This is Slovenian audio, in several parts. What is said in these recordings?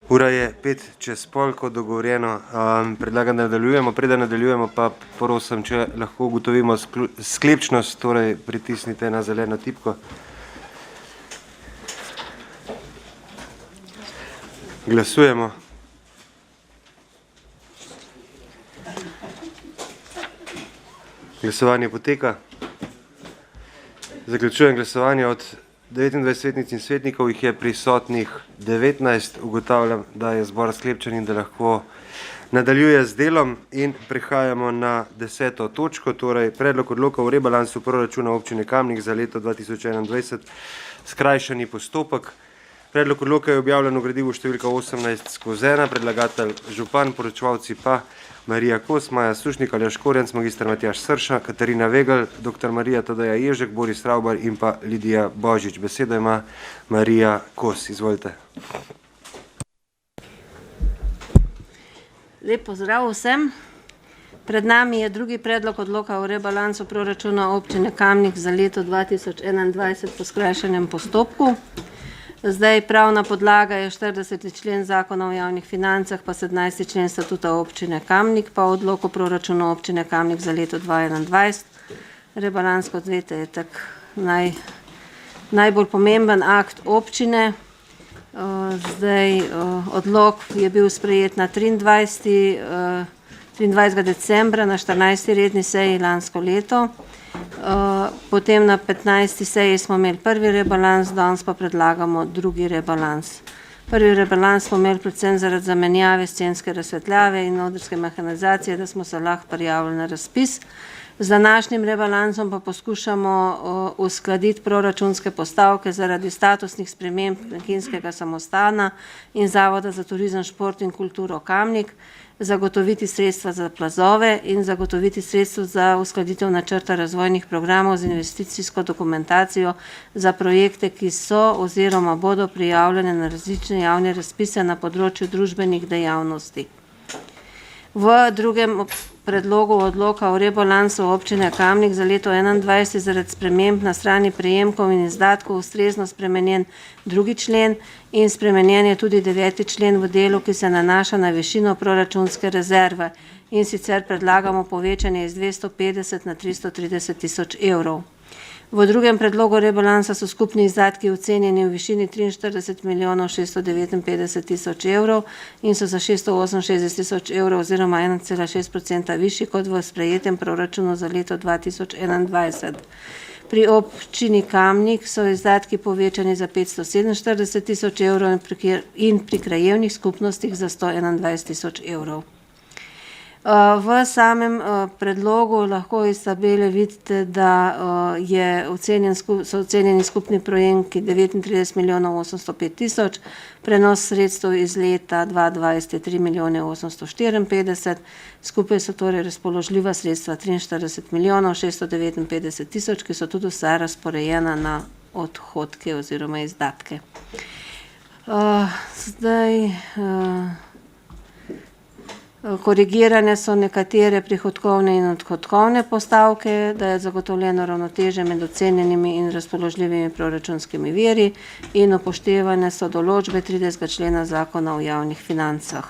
Ura je 5:05, kot dogovorjeno. Predlagam, da nadaljujemo. Preden nadaljujemo, pa prosim, če lahko ugotovimo sklepčnost, torej pritisnite na zeleno tipko. Glasujemo. Glasovanje poteka. Zaključujem glasovanje. Od 29 svetnic in svetnikov jih je prisotnih 19. Ugotavljam, da je zbor sklepčen in da lahko nadaljuje z delom in prehajamo na 10. točko, torej predlog odloka o rebalansu proračuna občine Kamnik za leto 2021, skrajšani postopek. Predlog odloka je objavljen v gradivu številka 18/1, predlagatelj župan, poročevalci pa Marija Kos, Maja Sušnik, Aljaž Korjanc, magister Matjaž Srša, Katarina Vegelj, dr. Marija Tadeja Ježek, Boris Ravbar in pa Lidija Božič. Besedo ima Marija Kos. Izvolite. Lep pozdrav vsem. Pred nami je drugi predlog odloka o rebalansu proračuna občine Kamnik za leto 2021 po skrajšanem postopku. Zdaj pravna podlaga je 40. člen zakona o javnih financah, pa 17. člen statuta občine Kamnik, pa odlok o proračunu občine Kamnik za leto 2021. Rebalans, kot veste, je tak najbolj pomemben akt občine. Zdaj odlok je bil sprejet na 23. decembra na 14. redni seji lansko leto. Potem na 15. seji smo imeli prvi rebalans, danes pa predlagamo drugi rebalans. Prvi rebalans smo imeli predvsem zaradi zamenjave scenske razsvetljave in odrske mehanizacije, da smo se lahko prijavili na razpis. Z današnjim rebalansom pa poskušamo uskladiti proračunske postavke zaradi statusnih sprememb Kinskega samostana in Zavoda za turizem, šport in kulturo Kamnik, zagotoviti sredstva za plazove in zagotoviti sredstva za uskladitev načrta razvojnih programov z investicijsko dokumentacijo za projekte, ki so oziroma bodo prijavljene na različne javne razpise na področju družbenih dejavnosti. V drugem predlogu odloka o rebalansu občine Kamnik za leto 2021 zaradi sprememb na strani prejemkov in izdatkov ustrezno spremenjen 2. člen in spremenjen je tudi 9. člen v delu, ki se nanaša na višino proračunske rezerve, in sicer predlagamo povečanje iz 250 na 330 tisoč evrov. V drugem predlogu rebalansa so skupni izdatki ocenjeni v višini 43 milijonov 659 tisoč evrov in so za 668 tisoč evrov oziroma 1,6% višji kot v sprejetem proračunu za leto 2021. Pri občini Kamnik so izdatki povečani za 547 tisoč evrov in pri krajevnih skupnostih za 121 tisoč evrov. V samem predlogu lahko iz tabele vidite, da so ocenjeni skupni projekti 39 milijonov 805 tisoč, prenos sredstev iz leta 2020 je 3 milijone 854, skupaj so torej razpoložljiva sredstva 43 milijonov 659 tisoč, ki so tudi vsa razporejena na odhodke oziroma izdatke. Korigirane so nekatere prihodkovne in odhodkovne postavke, da je zagotovljeno ravnotežje med ocenjenimi in razpoložljivimi proračunskimi viri in upoštevane so določbe 30. člena zakona o javnih financah.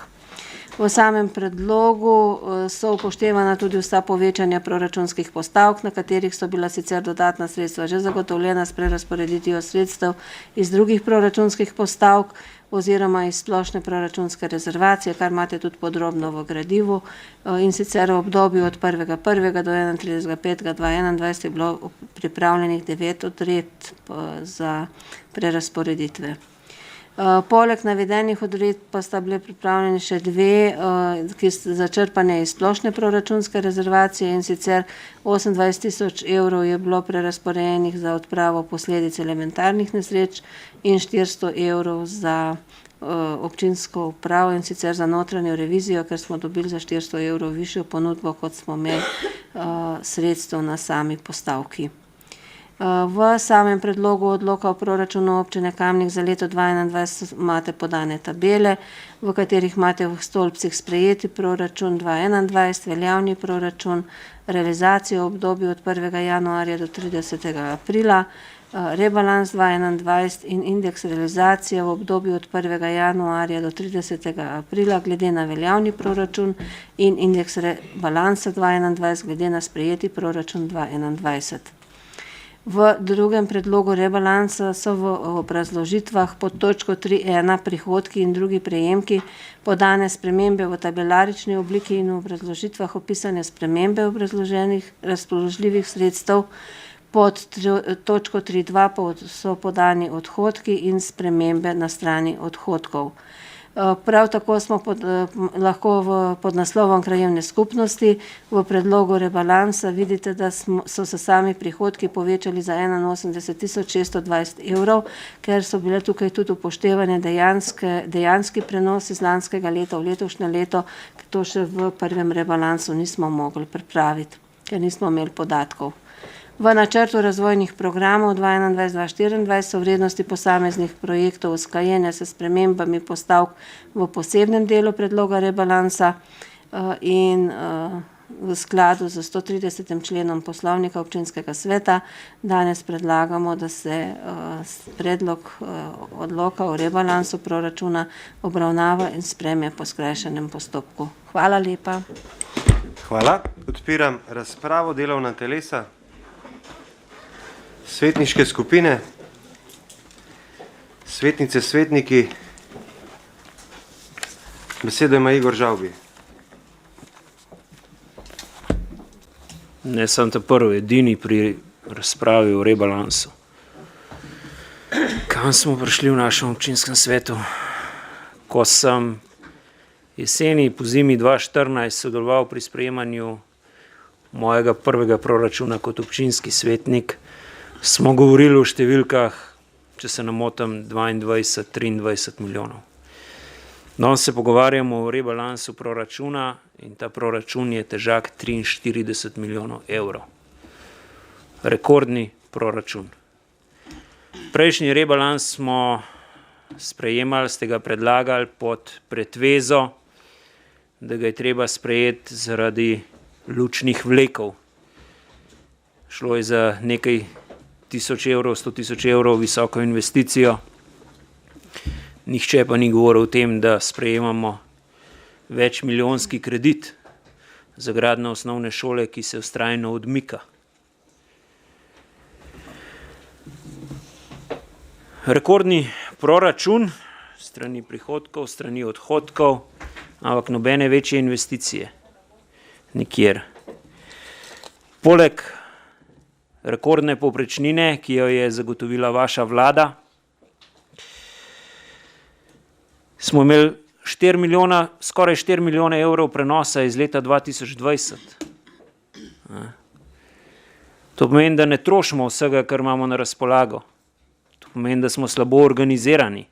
V samem predlogu so upoštevana tudi vsa povečanja proračunskih postavk, na katerih so bila sicer dodatna sredstva že zagotovljena s prerazporeditvijo sredstev iz drugih proračunskih postavk oziroma iz splošne proračunske rezervacije, kar imate tudi podrobno v gradivu, in sicer v obdobju od 1.1. do 31.5.2021 je bilo pripravljenih 9 odredb za prerazporeditve. Poleg navedenih odredb pa sta bile pripravljene še dve, ki so začrpane iz splošne proračunske rezervacije, in sicer 28 tisoč evrov je bilo prerazporejenih za odpravo posledic elementarnih nesreč in 400 evrov za občinsko upravo, in sicer za notranjo revizijo, ker smo dobili za 400 evrov višjo ponudbo, kot smo imeli sredstev na sami postavki. V samem predlogu odloka o proračunu občine Kamnik za leto 2021 imate podane tabele, v katerih imate v stolpcih sprejeti proračun 2021, veljavni proračun, realizacijo v obdobju od 1. januarja do 30. aprila, rebalans 2021 in indeks realizacije v obdobju od 1. januarja do 30. aprila glede na veljavni proračun in indeks rebalansa 2021 glede na sprejeti proračun 2021. V drugem predlogu rebalansa so v obrazložitvah pod točko 3.1 prihodki in drugi prejemki podane spremembe v tabelarični obliki in v obrazložitvah opisane spremembe obrazloženih razpoložljivih sredstev. Pod točko 3.2 pa so podani odhodki in spremembe na strani odhodkov. Prav tako smo lahko pod naslovom krajevne skupnosti v predlogu rebalansa vidite, da so se sami prihodki povečali za 81.620 evrov, ker so bile tukaj tudi upoštevane dejanski prenos iz lanskega leta v letošnje leto, to še v prvem rebalansu nismo mogli pripraviti, ker nismo imeli podatkov. V načrtu razvojnih programov 2021-2024 so vrednosti posameznih projektov usklajene s spremembami postavk v posebnem delu predloga rebalansa in v skladu z 130. členom poslovnika občinskega sveta danes predlagamo, da se predlog odloka o rebalansu proračuna obravnava in sprejme po skrajšanem postopku. Hvala lepa. Hvala. Odpiram razpravo delovna telesa. Svetniške skupine, svetnice, svetniki, besedo ima Igor Žavbi. Ne sem ta prvi, edini pri razpravi o rebalansu. Kam smo prišli v našem občinskem svetu? Ko sem jeseni po zimi 2014 sodeloval pri sprejemanju mojega prvega proračuna kot občinski svetnik, smo govorili o številkah, če se ne motim, 22-23 milijonov. Danes se pogovarjamo o rebalansu proračuna in ta proračun je težak 43 milijonov evrov. Rekordni proračun. Prejšnji rebalans smo sprejemali, ste ga predlagali pod pretvezo, da ga je treba sprejeti zaradi lučnih vlekov. Šlo je za nekaj 100 tisoč evrov visoko investicijo. Nihče pa ni govoril o tem, da sprejemamo večmilijonski kredit za gradnjo osnovne šole, ki se vztrajno odmika. Rekordni proračun, strani prihodkov, strani odhodkov, ampak nobene večje investicije. Nikjer. Poleg rekordne povprečnine, ki jo je zagotovila vaša vlada, smo imeli skoraj 4 milijone evrov prenosa iz leta 2020. To pomeni, da ne trošimo vsega, kar imamo na razpolago. To pomeni, da smo slabo organizirani.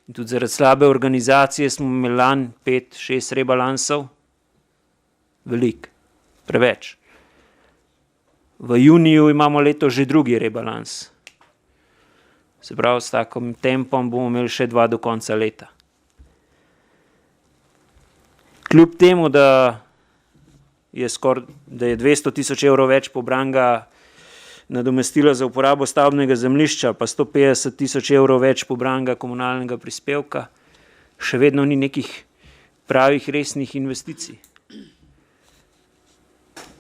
In tudi zaradi slabe organizacije smo imeli lani 5-6 rebalansov. Veliko, preveč. V juniju imamo leto že drugi rebalans. Se pravi, s takim tempom bomo imeli še 2 do konca leta. Kljub temu, da je 200 tisoč evrov več pobranega nadomestila za uporabo stavbnega zemljišča, pa 150 tisoč evrov več pobranega komunalnega prispevka, še vedno ni nekih pravih resnih investicij.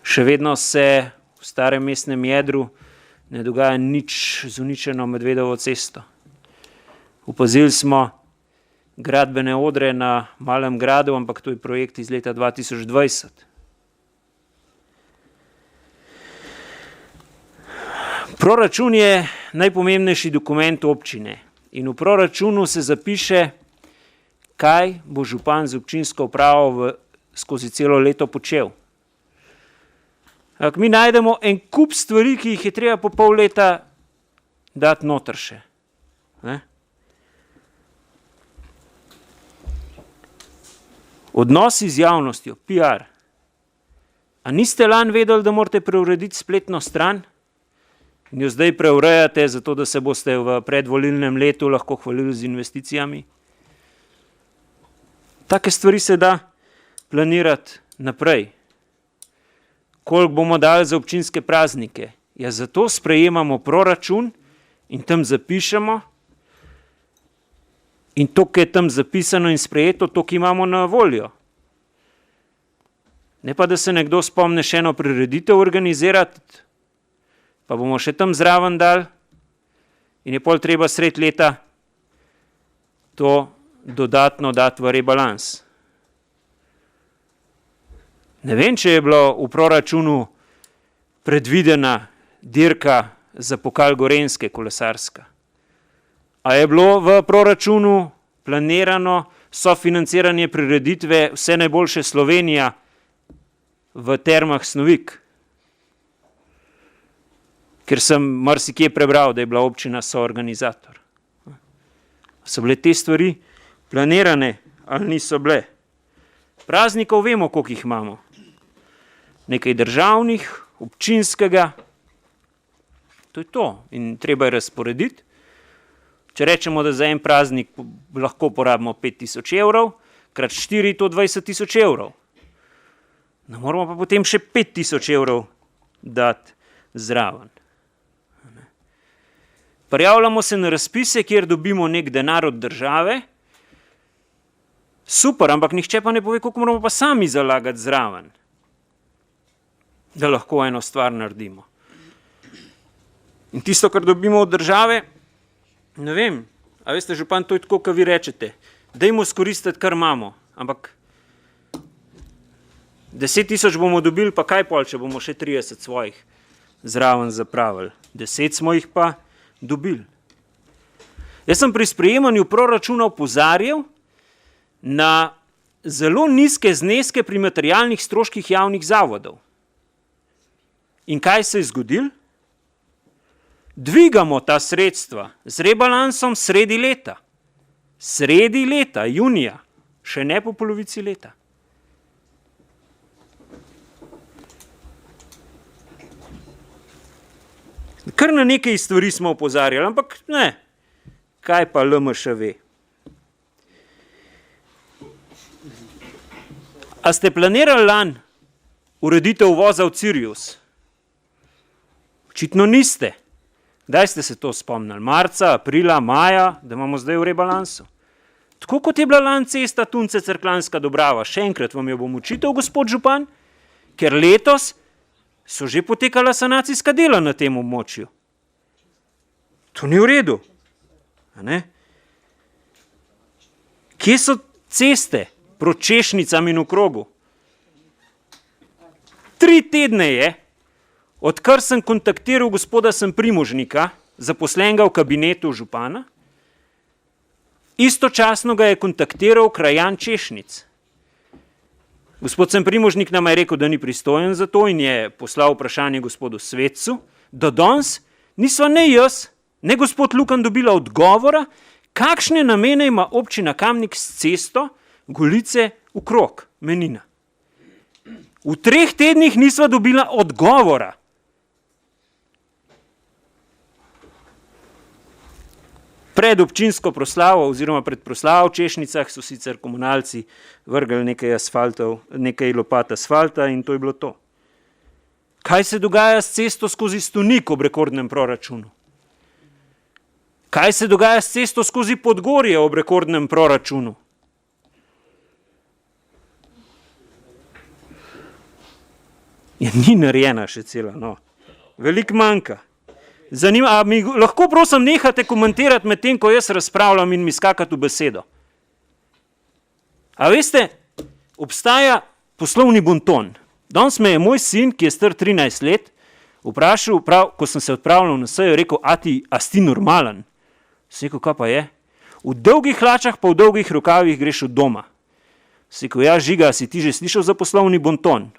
Še vedno se v starem mestnem jedru ne dogaja nič z uničeno Medvedovo cesto. Opazili smo gradbene odre na Malem gradu, ampak to je projekt iz leta 2020. Proračun je najpomembnejši dokument občine in v proračunu se zapiše, kaj bo župan z občinsko upravo skozi celo leto počel. Mi najdemo en kup stvari, ki jih je treba po pol leta dati noter še. Odnosi z javnostjo, PR. A niste lani vedeli, da morate preurediti spletno stran? In jo zdaj preurejate, zato da se boste v predvolilnem letu lahko hvalili z investicijami? Take stvari se da planirati naprej. Koliko bomo dali za občinske praznike? Ja, zato sprejemamo proračun in tam zapišemo in to, kar je tam zapisano in sprejeto, to, ki imamo na voljo. Ne pa, da se nekdo spomne še eno prireditev organizirati, pa bomo še tam zraven dali in je pol treba sred leta to dodatno dati v rebalans. Ne vem, če je bilo v proračunu predvidena dirka za pokal Gorenjske kolesarska. A je bilo v proračunu planirano sofinanciranje prireditve Vse najboljše Slovenija v Termah Snovik? Ker sem marsikje prebral, da je bila občina soorganizator. So bile te stvari planirane ali niso bile? Praznikov vemo, koliko jih imamo. Nekaj državnih, občinskega, to je to in treba je razporediti. Če rečemo, da za en praznik lahko porabimo 5000 evrov, krat 4 to 20 000 evrov. Ne moramo pa potem še 5000 evrov dati zraven. Prijavljamo se na razpise, kjer dobimo nek denar od države, super, ampak nihče pa ne pove, koliko moramo pa sami zalagati zraven, da lahko eno stvar naredimo. In tisto, kar dobimo od države, ne vem, a veste, župan, to je tako, kot vi rečete, dajmo skoristiti, kar imamo, ampak 10 000 bomo dobili, pa kaj pol, če bomo še 30 svojih zraven zapravili. 10 smo jih pa dobili. Jaz sem pri sprejemanju proračuna opozarjal na zelo nizke zneske pri materialnih stroških javnih zavodov. In kaj se je zgodilo? Dvigamo ta sredstva z rebalansom sredi leta. Sredi leta, junija, še ne po polovici leta. Kar na nekaj stvari smo opozarjali, ampak ne, kaj pa LMŠ ve. A ste planirali lani ureditev uvoza v Sirius? Očitno niste. Kdaj ste se to spomnili? Marca, aprila, maja, da imamo zdaj v rebalansu. Tako kot je bila lani cesta Tunce-Cerkljanska Dobrava. Še enkrat vam jo bom učitelj, gospod župan, ker letos so že potekala sanacijska dela na tem območju. To ni v redu. A ne? Kje so ceste proti Češnicam in v krogu? 3 tedne je, odkar sem kontaktiral gospoda Primožnika, zaposlenega v kabinetu župana, istočasno ga je kontaktiral krajan Češnic. Gospod Primožnik nam je rekel, da ni pristojen za to in je poslal vprašanje gospodu Svetcu. Do danes nisva ne jaz, ne gospod Lukan dobila odgovora, kakšne namene ima občina Kamnik s cesto Golice v krog, Menina. V 3 tednih nisva dobila odgovora. Pred občinsko proslavo oziroma pred proslavo v Češnicah so sicer komunalci vrgli nekaj lopat asfalta in to je bilo to. Kaj se dogaja s cesto skozi Stonik ob rekordnem proračunu? Kaj se dogaja s cesto skozi Podgorje ob rekordnem proračunu? Ja, ni narejena še cela, no. Veliko manjka. Zanima, a mi lahko prosim nehate komentirati med tem, ko jaz razpravljam in mi skakati v besedo. A veste, obstaja poslovni bonton. Danes me je moj sin, ki je star 13 let, vprašal, ko sem se odpravljal na sejo, rekel, a si ti normalen? Sem rekel, kaj pa je? V dolgih hlačah pa v dolgih rokavih greš od doma. Sem rekel, ja, Žiga, si ti že slišal za poslovni bonton?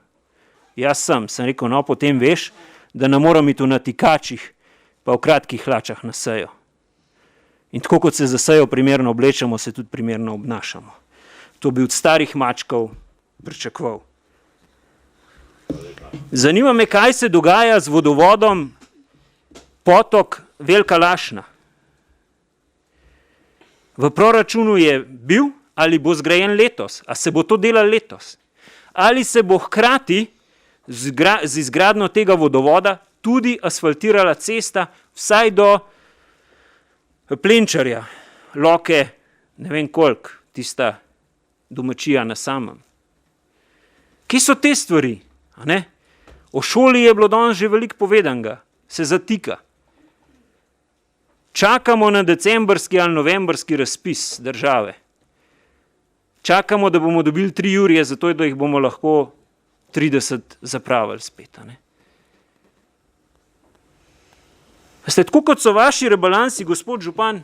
Jaz sem rekel, no, potem veš, da ne moram iti v natikačih, pa v kratkih hlačah na sejo. In tako kot se za sejo primerno oblečemo, se tudi primerno obnašamo. To bi od starih mačkov pričakoval. Zanima me, kaj se dogaja z vodovodom Potok Velika Lašna. V proračunu je bil ali bo zgrajen letos? A se bo to delalo letos? Ali se bo hkrati z izgradnjo tega vodovoda tudi asfaltirala cesta vsaj do Plenčarja, Loke, ne vem koliko, tista domačija na samem. Kje so te stvari? A ne? O šoli je bilo danes že veliko povedanega, se zatika. Čakamo na decembrski ali novembrski razpis države. Čakamo, da bomo dobili 3 jurje, zato da jih bomo lahko 30 zapravili spet. A ne? Veste, tako kot so vaši rebalansi, gospod župan,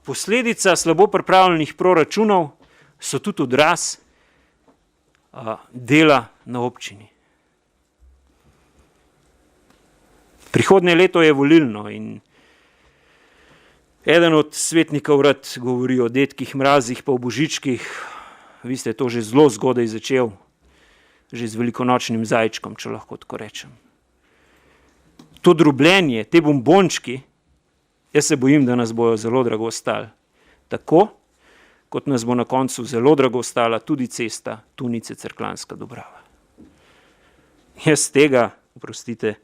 posledica slabo pripravljenih proračunov, so tudi odraz dela na občini. Prihodnje leto je volilno in eden od svetnikov rad govori o dedkih mrazih pa o božičkih. Vi ste to že zelo zgodaj začel, že z velikonočnim zajčkom, če lahko tako rečem. To drobljenje, te bombončki, jaz se bojim, da nas bojo zelo drago stali. Tako, kot nas bo na koncu zelo drago stala tudi cesta Tunice-Cerkljanska Dobrava. Jaz tega, oprostite,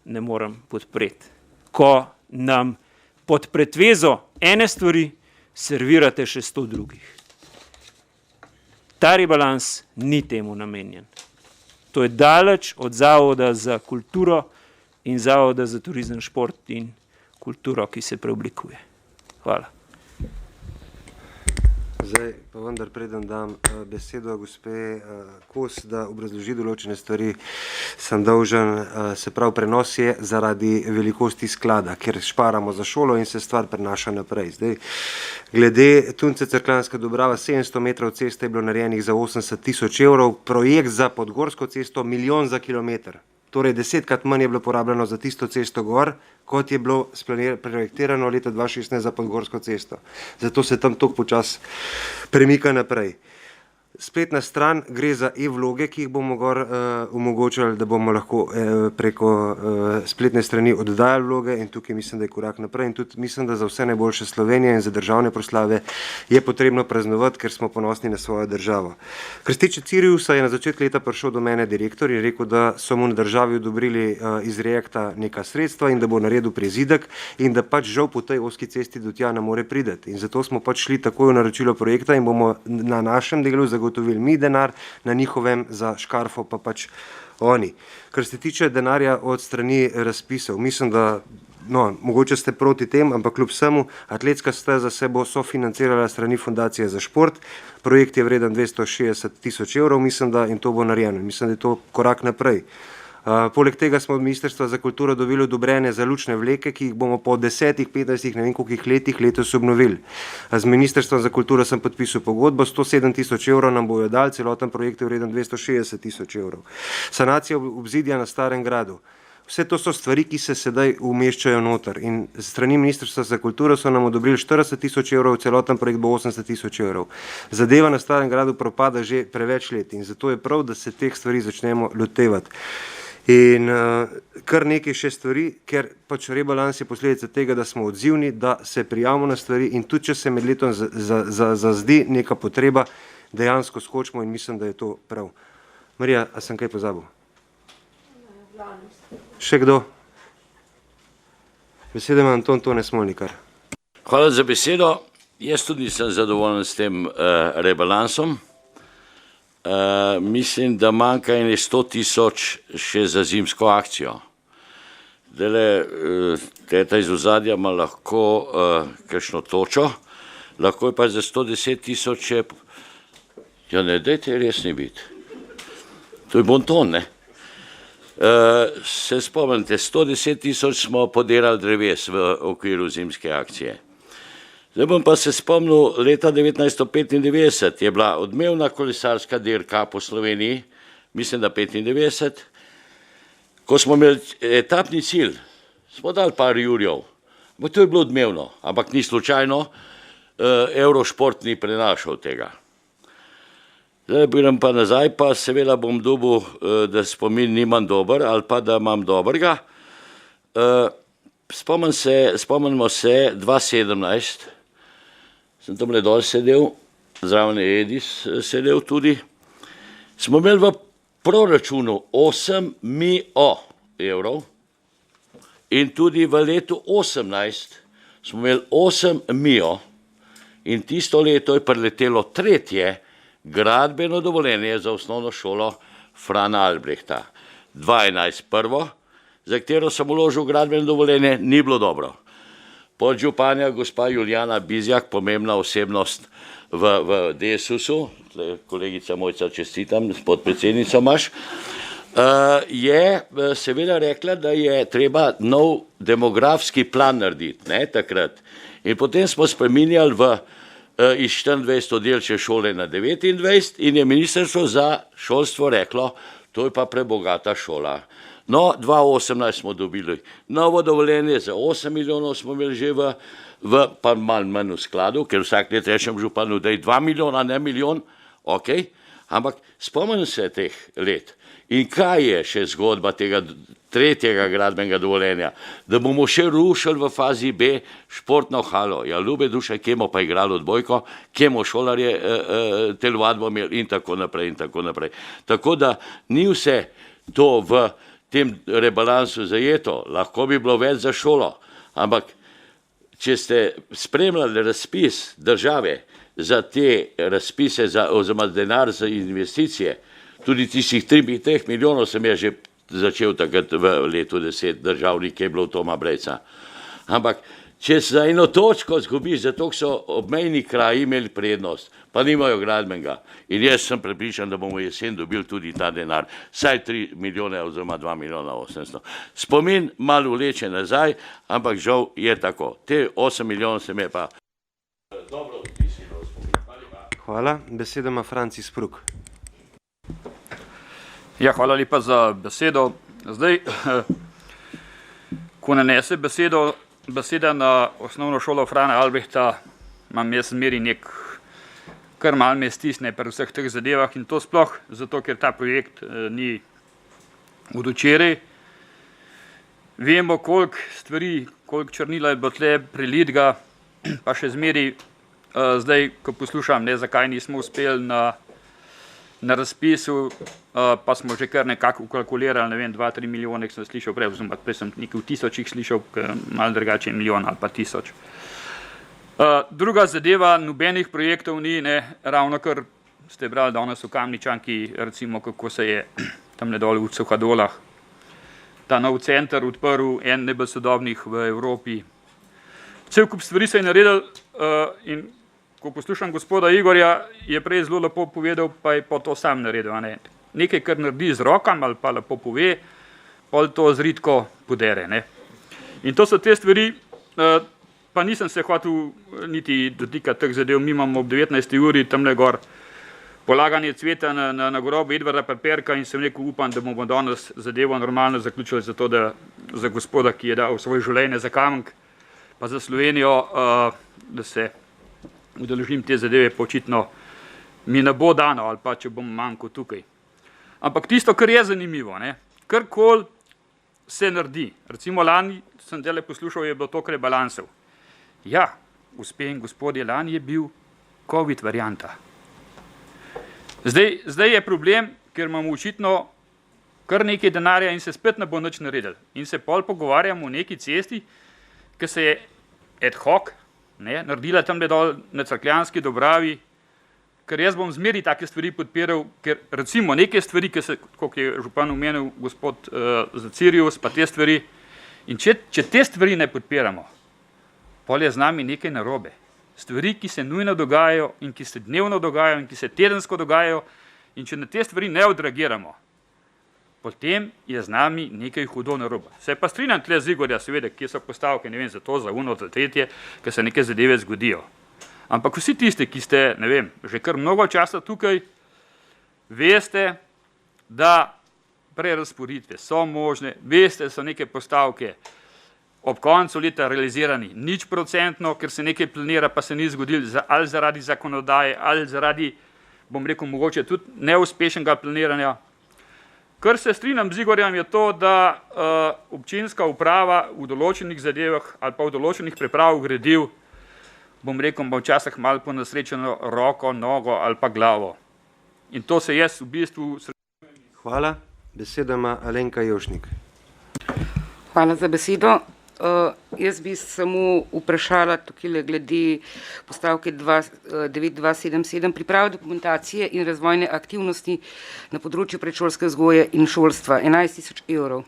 ne morem podpreti. Ko nam pod pretvezo ene stvari servirate še 100 drugih. Ta rebalans ni temu namenjen. To je daleč od Zavoda za kulturo in Zavoda za turizem, šport in kulturo, ki se preoblikuje. Hvala. Zdaj pa vendar preden dam besedo gospe Kos, da obrazloži določene stvari, sem dolžen, se pravi prenos je zaradi velikosti sklada, ker šparamo za šolo in se stvar prenaša naprej. Zdaj, glede Tunice-Cerkljanska Dobrava, 700 metrov ceste je bilo narejenih za 80 tisoč evrov, projekt za Podgorsko cesto 1 milijon za kilometer. Torej 10krat manj je bilo porabljeno za tisto cesto gor, kot je bilo projektirano leta 2016 za Podgorsko cesto. Zato se tam toliko počas premika naprej. Spletna stran gre za e-vloge, ki jih bomo gor omogočali, da bomo lahko preko spletne strani oddajali vloge in tukaj mislim, da je korak naprej in tudi mislim, da za vse najboljše Slovenije in za državne proslave je potrebno praznovati, ker smo ponosni na svojo državo. Kar se tiče Ciriusa, je na začetku leta prišel do mene direktor in rekel, da so mu na državi odobrili iz Reakta neka sredstva in da bo naredil prezidek in da pač žal po tej ozki cesti do tja ne more priti. In zato smo pač šli takoj v naročilo projekta in bomo na našem delu zagotovili mi denar, na njihovem za škarfo pa pač oni. Kar se tiče denarja od strani razpisov, mislim, da mogoče ste proti tem, ampak kljub vsemu atletska steza se bo sofinancirala strani Fundacije za šport, projekt je vreden 260 tisoč evrov, mislim, da in to bo narejeno. Mislim, da je to korak naprej. Poleg tega smo od Ministrstva za kulturo dobili odobrene za lučne vleke, ki jih bomo po 10, 15, ne vem koliko letih letos obnovili. Z Ministrstvom za kulturo sem podpisal pogodbo, 107 tisoč evrov nam bojo dali, celoten projekt je vreden 260 tisoč evrov. Sanacija obzidja na Starem gradu. Vse to so stvari, ki se sedaj umeščajo noter in strani Ministrstva za kulturo so nam odobrili 40 tisoč evrov, celoten projekt bo 80 tisoč evrov. Zadeva na Starem gradu propada že preveč let in zato je prav, da se teh stvari začnemo lotevati. In kar nekaj še stvari, ker pač rebalans je posledica tega, da smo odzivni, da se prijavimo na stvari in tudi, če se med letom zazdi neka potreba, dejansko skočimo in mislim, da je to prav. Marija, a sem kaj pozabil? Še kdo? Beseda ima Anton Tone Smolnikar. Hvala za besedo. Jaz tudi nisem zadovoljen s tem rebalansom. Mislim, da manjka 100 tisoč še za zimsko akcijo. Teta iz ozadja ima lahko kakšno točo, lahko je pa za 110 tisoč, ja ne, dajte resni biti. To je bonton, ne? Se spomnite, 110 tisoč smo podirali dreves v okviru zimske akcije. Zdaj bom pa se spomnil, leta 1995 je bila odmevna kolesarska dirka po Sloveniji, mislim, da 95, ko smo imeli etapni cilj, smo dali par jurjev, ampak to je bilo odmevno, ampak ni slučajno, Eurošport ni prenašal tega. Zdaj biram pa nazaj, pa seveda bom dobil, da spomin nimam dober ali pa da imam dobrega. Spomnimo se 2017, sem tam le dol sedel, zraven je Edis sedel tudi, smo imeli v proračunu 8 milijonov evrov in tudi v letu 18 smo imeli 8 milijonov in tisto leto je preletelo tretje gradbeno dovoljenje za osnovno šolo Frana Albrehta. 2011 prvo, za katero sem vložil gradbeno dovoljenje, ni bilo dobro. Podžupanja gospa Julijana Bizjak, pomembna osebnost v DSUS-u, kolegica Mojca čestitam, podpredsednica imaš, je seveda rekla, da je treba nov demografski plan narediti, ne, takrat. In potem smo spreminjali iz 24 oddelčne šole na 29 in je ministrstvo za šolstvo reklo, to je pa prebogata šola. No, 2018 smo dobili novo dovoljenje, za 8 milijonov smo imeli že pa malo manj v skladu, ker vsak let rečem županu, da je 2 milijona, ne milijon, ok, ampak spomnim se teh let. In kaj je še zgodba tega tretjega gradbenega dovoljenja? Da bomo še rušili v fazi B športno halo. Ja, ljube duše, kje bomo pa igrali odbojko, kje bomo šolarje telovadbo imeli in tako naprej in tako naprej. Tako da ni vse to v tem rebalansu zajeto, lahko bi bilo več za šolo, ampak če ste spremljali razpis države za te razpise oziroma denar za investicije, tudi tistih 3 milijonov sem jaz že začel takrat v letu 10 državnik, ki je bilo Toma Brejca. Ampak, če za eno točko zgubiš, zato so obmejni kraji imeli prednost, pa nimajo gradbenega. In jaz sem prepričan, da bomo jesen dobili tudi ta denar, saj 3 milijone oziroma 2 milijona 800. Spomin malo vleče nazaj, ampak žal je tako. Te 8 milijonov se me pa dobro vtisnilo v spomin. Hvala. Besedo ima Franci Spruk. Ja, hvala lepa za besedo. Zdaj, ko nanese beseda na osnovno šolo Frana Albrehta, imam jaz zmeri nek, kar malo me stisne pri vseh teh zadevah in to sploh zato, ker ta projekt ni od včeraj. Vemo, koliko stvari, koliko črnila je bilo tle prilitga, pa še zmeri zdaj, ko poslušam, ne, zakaj nismo uspeli na razpisu, pa smo že kar nekako ukalkulirali, ne vem, 2-3 milijone, ki sem slišal prej, oziroma prej sem nekaj v tisočih slišal, malo drugače milijon ali pa 1000. Druga zadeva, nobenih projektov ni, ne, ravno kar ste brali danes v Kamničanki, recimo, kako se je tamle dol v Suhadolah ta nov center odprl, en najbolj sodobnih v Evropi. Cel kup stvari se je naredil in ko poslušam gospoda Igorja, je prej zelo lepo povedal, pa je pa to sam naredil. Ne? Nekaj, kar naredi z rokam ali pa lepo pove, pol to zridko podere. Ne? In to so te stvari, pa nisem se hotel niti dotikati teh zadev, mi imamo ob 19. uri tamle gor polaganje cveta na grobu Edvarda Paperka in sem rekel, upam, da bomo danes zadevo normalno zaključili zato, da za gospoda, ki je dal svoje življenje za Kamenk, pa za Slovenijo, da se udeležim te zadeve, pa očitno mi ne bo dano, ali pa če bom manjko tukaj. Ampak tisto, kar je zanimivo, karkoli se naredi, recimo lani sem dele poslušal, je bilo toliko rebalansov. Ja, gospe in gospodje, lani je bil COVID varianta. Zdaj je problem, ker imamo očitno kar nekaj denarja in se spet ne bo nič naredil. In se pol pogovarjamo o neki cesti, ki se je ad hoc naredila tam dol na Cerkljanski Dobravi, ker jaz bom zmeri take stvari podpiral, ker recimo neke stvari, ki se, kot je župan omenil gospod Zacirius, pa te stvari, in če te stvari ne podpiramo, pol je z nami nekaj narobe. Stvari, ki se nujno dogajajo in ki se dnevno dogajajo in ki se tedensko dogajajo in če na te stvari ne odreagiramo, potem je z nami nekaj hudo narobe. Se pa strinjam tle z Igorja, seveda, kje so postavke, ne vem, za to, za uno, za tretje, ker se neke zadeve zgodijo. Ampak vsi tisti, ki ste, ne vem, že kar mnogo časa tukaj, veste, da prerazporeditve so možne, veste, da so neke postavke ob koncu leta realizirani 0%, ker se nekaj planira, pa se ni zgodilo ali zaradi zakonodaje, ali zaradi, bom rekel, mogoče tudi neuspešnega planiranja. Kar se strinjam z Igorjem je to, da občinska uprava v določenih zadevah ali pa v določenih pripravah gradiv, bom rekel, bo včasih malo ponesrečeno roko, nogo ali pa glavo. In to se jaz v bistvu Hvala. Besedo ima Alenka Jevšnik. Hvala za besedo. Jaz bi samo vprašala tukaj glede postavke 9277, priprava dokumentacije in razvojne aktivnosti na področju predšolske vzgoje in šolstva, 11 000 evrov.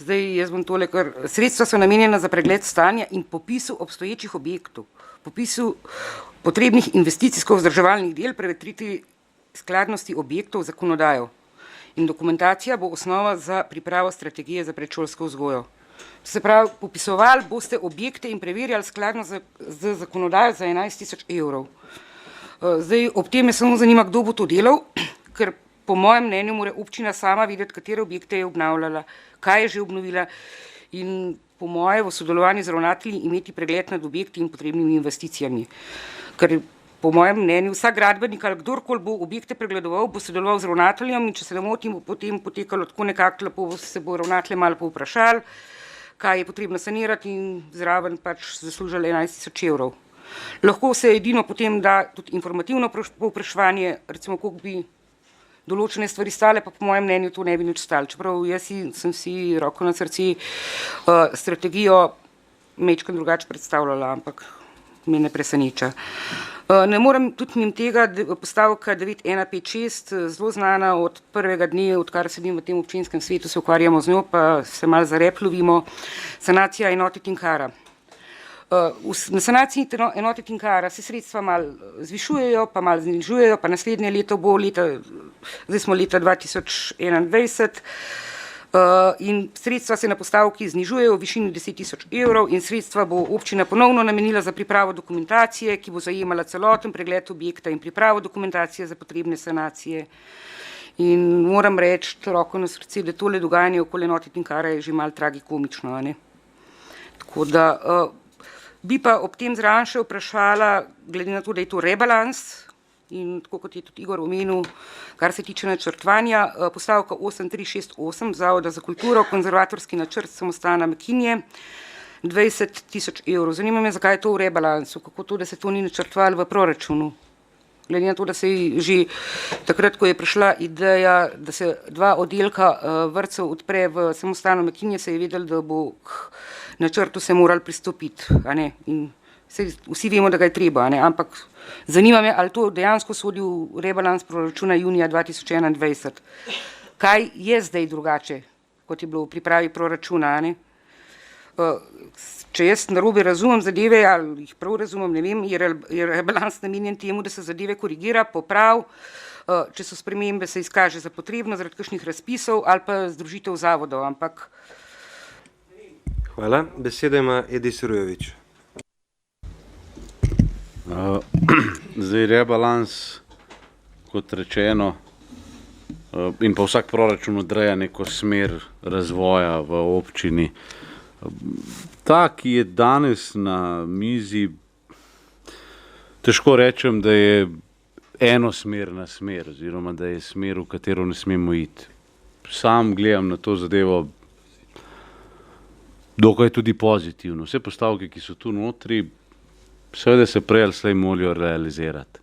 Zdaj, jaz bom tole, ker sredstva so namenjena za pregled stanja in popisu obstoječih objektov, popisu potrebnih investicijsko-vzdrževalnih del, prevetriti skladnosti objektov v zakonodajo. In dokumentacija bo osnova za pripravo strategije za predšolsko vzgojo. Se pravi, popisovali boste objekte in preverjali skladno z zakonodajo za 11 000 evrov. Zdaj, ob tem me samo zanima, kdo bo to delal, ker po mojem mnenju mora občina sama videti, katere objekte je obnavljala, kaj je že obnovila in po moje v sodelovanju z ravnatelji imeti pregled nad objekti in potrebnimi investicijami. Ker po mojem mnenju vsak gradbenik ali kdorkoli bo objekte pregledoval, bo sodeloval z ravnateljem in če se ne motim, bo potem potekalo tako nekako lepo, se bo ravnatelje malo povprašali, kaj je potrebno sanirati in zraven pač zaslužili 11 000 evrov. Lahko se edino potem da tudi informativno povpraševanje, recimo koliko bi določene stvari stale, pa po mojem mnenju to ne bi nič stalo. Čeprav jaz sem si roko na srci strategijo majčkeno drugače predstavljala, ampak me ne preseneča. Ne morem tudi mimo tega, postavka 9156, zelo znana od prvega dne, odkar sedim v tem občinskem svetu, se ukvarjamo z njo, pa se malo za rep lovimo, sanacija enote Tinkara. Na sanaciji enote Tinkara se sredstva malo zvišujejo, pa malo znižujejo, pa naslednje leto bo zdaj smo leta 2021, in sredstva se na postavki znižujejo v višini 10 000 evrov in sredstva bo občina ponovno namenila za pripravo dokumentacije, ki bo zajemala celoten pregled objekta in pripravo dokumentacije za potrebne sanacije. In moram reči, roko na srce, da tole dogajanje okoli enote Tinkara je že malo tragikomično, ne? Tako da bi pa ob tem zraven še vprašala, glede na to, da je to rebalans, in tako kot je tudi Igor omenil, kar se tiče načrtovanja, postavka 8368 Zavoda za kulturo, konzervatorski načrt samostana Mekinje, 20 000 evrov. Zanima me, zakaj je to v rebalansu, kako to, da se to ni načrtovalo v proračunu. Glede na to, da se je že takrat, ko je prišla ideja, da se 2 oddelka vrtcev odpre v samostanu Mekinje, se je vedelo, da bo k načrtu se morali pristopiti, a ne, in vsi vemo, da ga je treba, ne? Ampak zanima me, ali to dejansko sodi v rebalans proračuna junija 2021. Kaj je zdaj drugače, kot je bilo v pripravi proračuna, ne? Če jaz narobe razumem zadeve, ali jih prav razumem, ne vem, je rebalans namenjen temu, da se zadeve korigira, popravi, če so spremembe, se izkaže za potrebno zaradi kakšnih razpisov ali pa združitev zavodov, ampak. Hvala. Besedo ima Edi Surojevič. Zdaj rebalans, kot rečeno, in pa vsak proračun odreja neko smer razvoja v občini. Ta, ki je danes na mizi, težko rečem, da je enosmerna smer, oziroma da je smer, v katero ne smemo iti. Sam gledam na to zadevo dokaj tudi pozitivno. Vse postavke, ki so tu notri, seveda se prej ali slej morajo realizirati.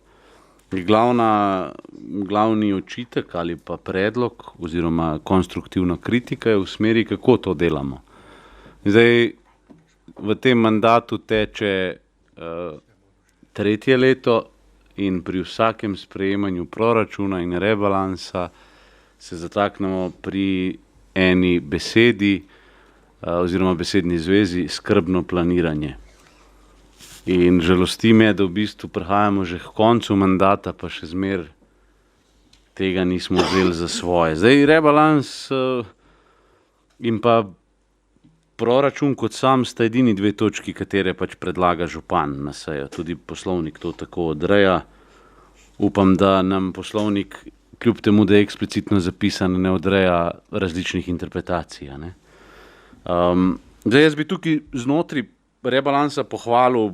Glavni očitek ali pa predlog oziroma konstruktivna kritika je v smeri, kako to delamo. Zdaj, v tem mandatu teče 3. leto in pri vsakem sprejemanju proračuna in rebalansa se zataknemo pri eni besedi oziroma besedni zvezi skrbno planiranje. In žalosti me, da v bistvu prihajamo že k koncu mandata, pa še zmer tega nismo vzeli za svoje. Zdaj rebalans in pa proračun kot sam sta edini 2 točki, katere pač predlaga župan na sejo. Tudi poslovnik to tako odreja. Upam, da nam poslovnik, kljub temu, da je eksplicitno zapisan, ne odreja različnih interpretacij. Ne? Zdaj jaz bi tukaj znotraj rebalansa pohvalil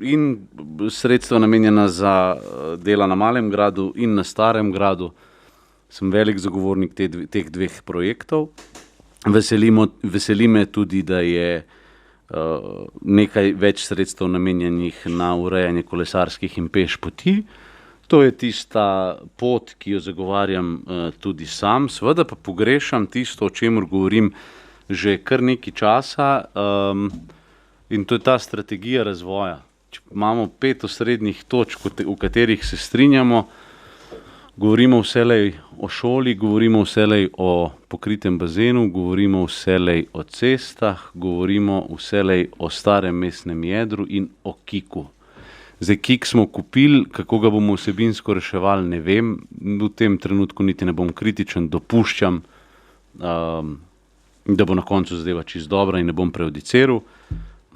in sredstva namenjena za dela na Malem gradu in na Starem gradu. Sem velik zagovornik teh 2 projektov. Veseli me tudi, da je nekaj več sredstev namenjenih na urejanje kolesarskih in peš poti. To je tista pot, ki jo zagovarjam tudi sam, seveda pa pogrešam tisto, o čemer govorim že kar nekaj časa, in to je ta strategija razvoja. Če imamo 5 osrednjih točk, v katerih se strinjamo, govorimo vselej o šoli, govorimo vselej o pokritem bazenu, govorimo vselej o cestah, govorimo vselej o starem mestnem jedru in o KIK-u. Zdaj, KIK smo kupili, kako ga bomo vsebinsko reševali, ne vem, v tem trenutku niti ne bom kritičen, dopuščam, da bo na koncu zadeva čisto dobra in ne bom prejudiciral.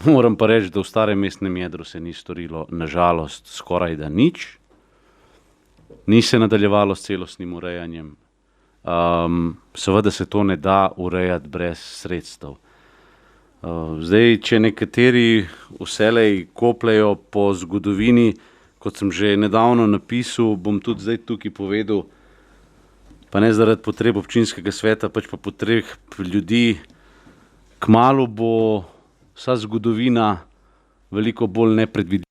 Moram pa reči, da v starem mestnem jedru se ni storilo, nažalost, skoraj da nič. Ni se nadaljevalo s celostnim urejanjem. Seveda se to ne da urejati brez sredstev. Zdaj, če nekateri vselej kopljejo po zgodovini, kot sem že nedavno napisal, bom tudi zdaj tukaj povedal, pa ne zaradi potreb občinskega sveta, pač pa potreb ljudi, kmalu bo vsa zgodovina veliko bolj nepredvidljiva.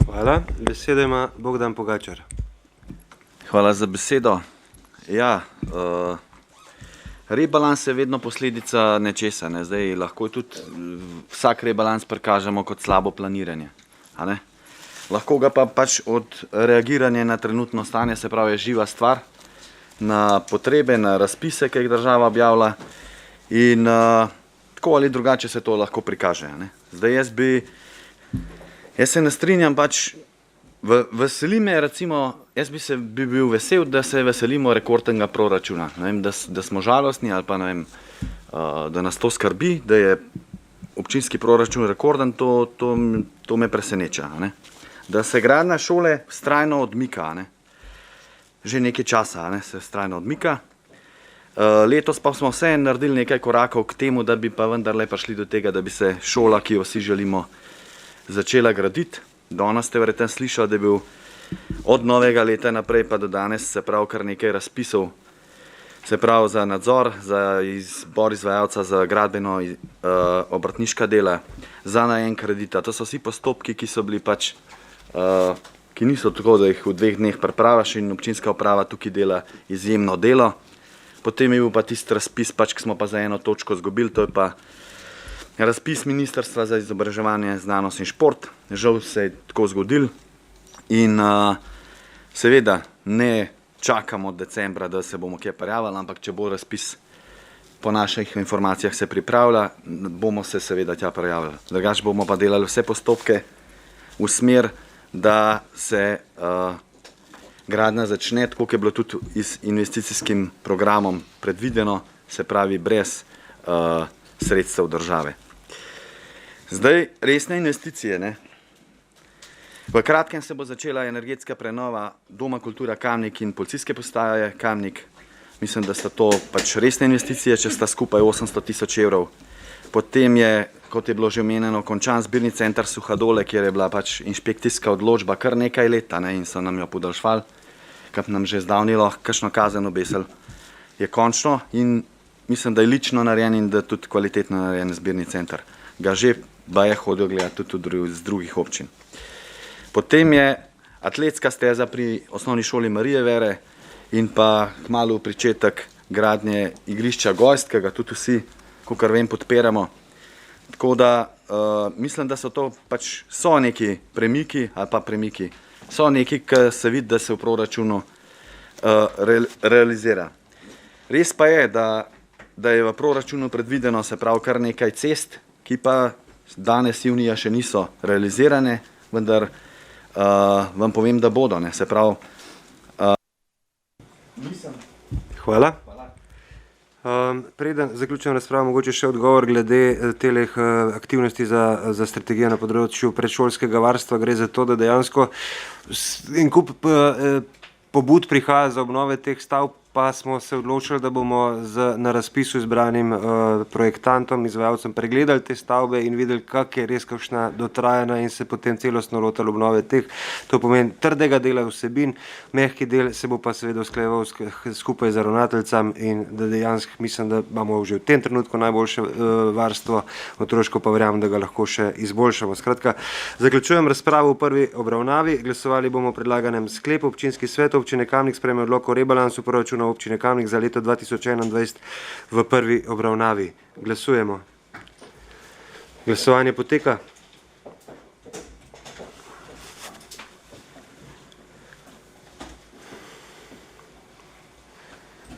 Hvala. Besedo ima Bogdan Pogačar. Hvala za besedo. Ja, rebalans je vedno posledica nečesa. Ne? Zdaj lahko tudi vsak rebalans prikažemo kot slabo planiranje. A ne? Lahko ga pa pač od reagiranja na trenutno stanje, se pravi živa stvar, na potrebe, na razpise, ki jih država objavlja in tako ali drugače se to lahko prikaže. Ne? Zdaj jaz se ne strinjam pač, veseli me recimo, jaz bi bil vesel, da se veselimo rekordnega proračuna. Ne vem, da smo žalostni ali pa ne vem, da nas to skrbi, da je občinski proračun rekorden, to me preseneča. Ne? Da se gradnja šole vztrajno odmika, ne? Že nekaj časa ne? Se vztrajno odmika. Letos pa smo vse naredili nekaj korakov k temu, da bi pa vendarle prišli do tega, da bi se šola, ki jo vsi želimo, začela graditi. Danes ste verjetno slišali, da je bil od novega leta naprej pa do danes se pravi kar nekaj razpisov, se pravi za nadzor, za izbor izvajalca za gradbeno obrtniška dela, za najem kredita. To so vsi postopki, ki so bili pač, ki niso tako, da jih v 2 dneh pripravaš in občinska uprava tukaj dela izjemno delo. Potem je bil pa tisti razpis, pač, ki smo pa za eno točko zgubili, to je pa razpis Ministrstva za izobraževanje, znanost in šport. Žal se je tako zgodil in seveda ne čakamo od decembra, da se bomo kje prijavili, ampak če bo razpis po naših informacijah se pripravlja, bomo se seveda tja prijavili. Drugače bomo pa delali vse postopke v smer, da se gradnja začne, tako je bilo tudi z investicijskim programom predvideno, se pravi brez sredstev države. Zdaj, resne investicije. Ne? V kratkem se bo začela energetska prenova Doma kultura Kamnik in policijske postaje Kamnik. Mislim, da sta to pač resne investicije, če sta skupaj 800 000 evrov. Potem je, kot je bilo že omenjeno, končan zbirni center Suhadole, kjer je bila pač inšpekcijska odločba kar nekaj leta, ne, in so nam jo podaljšvali, kar nam že zdavnilo kakšno kazen obesili. Je končno in mislim, da je lično narejen in da tudi kvalitetno narejen zbirni center. Ga že je hodil gledati tudi z drugih občin. Potem je atletska steza pri osnovni šoli Marije Vere in pa kmalu pričetek gradnje igrišča Gojst, ki ga tudi vsi, kakor vem, podpiramo. Tako da mislim, da so to pač so neki premiki ali pa premiki. So neki, ki se vidi, da se v proračunu realizira. Res pa je, da je v proračunu predvideno, se pravi, kar nekaj cest, ki pa danes junija še niso realizirane, vendar vam povem, da bodo, ne, se pravi. Hvala. Preden zaključujem razpravo, mogoče še odgovor glede teleh aktivnosti za strategijo na področju predšolskega varstva. Gre za to, da dejansko en kup pobud prihaja za obnove teh stavb, pa smo se odločili, da bomo na razpisu izbranim projektantom, izvajalcem pregledali te stavbe in videli, kak je res kakšna dotrajana in se potem celostno lotili obnove teh. To pomeni trdega dela vsebin, mehki del se bo pa seveda usklajeval skupaj z ravnateljcem in da dejansko mislim, da imamo že v tem trenutku najboljše varstvo, otroško pa verjamem, da ga lahko še izboljšamo. Skratka, zaključujem razpravo v prvi obravnavi. Glasovali bomo o predlaganem sklepu. Občinski svet občine Kamnik sprejme odlok o rebalansu proračuna občine Kamnik za leto 2021 v prvi obravnavi. Glasujemo. Glasovanje poteka.